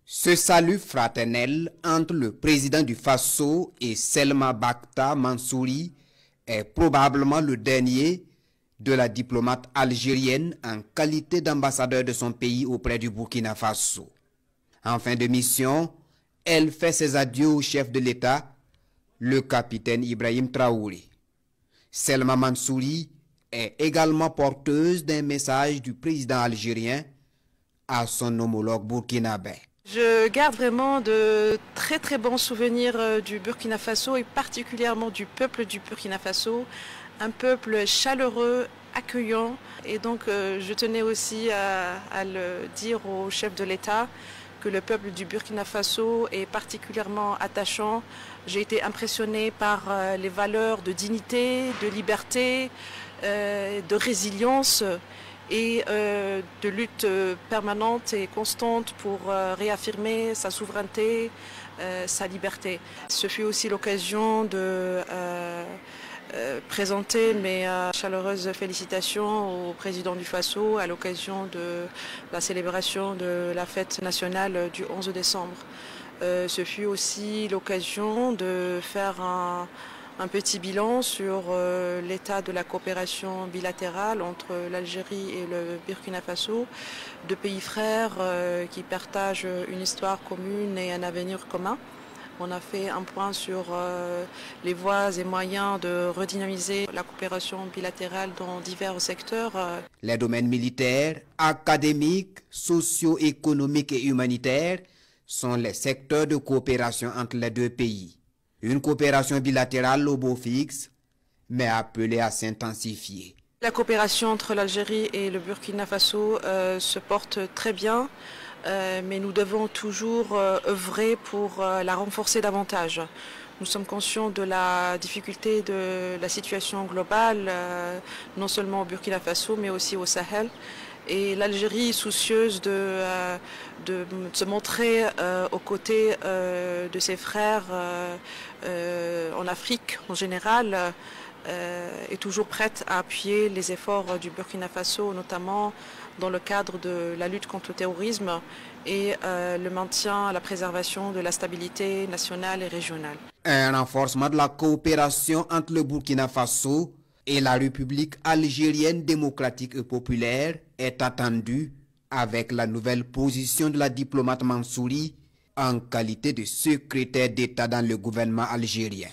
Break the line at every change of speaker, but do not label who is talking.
Ce salut fraternel entre le président du Faso et Selma Bakta Mansouri est probablement le dernier de la diplomate algérienne en qualité d'ambassadeur de son pays auprès du Burkina Faso. En fin de mission, elle fait ses adieux au chef de l'État, le capitaine Ibrahim Traoré. Selma Mansouri est également porteuse d'un message du président algérien à son homologue burkinabé.
Je garde vraiment de très bons souvenirs du Burkina Faso et particulièrement du peuple du Burkina Faso, un peuple chaleureux, accueillant, et donc je tenais aussi à le dire au chef de l'État que le peuple du Burkina Faso est particulièrement attachant. J'ai été impressionnée par les valeurs de dignité, de liberté, de résilience et de lutte permanente et constante pour réaffirmer sa souveraineté, sa liberté. Ce fut aussi l'occasion de présenter mes chaleureuses félicitations au président du Faso à l'occasion de la célébration de la fête nationale du 11 décembre. Ce fut aussi l'occasion de faire un petit bilan sur l'état de la coopération bilatérale entre l'Algérie et le Burkina Faso, deux pays frères qui partagent une histoire commune et un avenir commun. On a fait un point sur les voies et moyens de redynamiser la coopération bilatérale dans divers secteurs.
Les domaines militaires, académiques, socio-économiques et humanitaires sont les secteurs de coopération entre les deux pays. Une coopération bilatérale au beau fixe, mais appelée à s'intensifier.
La coopération entre l'Algérie et le Burkina Faso se porte très bien, mais nous devons toujours œuvrer pour la renforcer davantage. Nous sommes conscients de la difficulté de la situation globale, non seulement au Burkina Faso, mais aussi au Sahel. Et l'Algérie est soucieuse de se montrer aux côtés de ses frères en Afrique en général, est toujours prête à appuyer les efforts du Burkina Faso, notamment dans le cadre de la lutte contre le terrorisme et le maintien, la préservation de la stabilité nationale et régionale.
Un renforcement de la coopération entre le Burkina Faso et la République algérienne démocratique et populaire est attendu avec la nouvelle position de la diplomate Mansouri en qualité de secrétaire d'État dans le gouvernement algérien.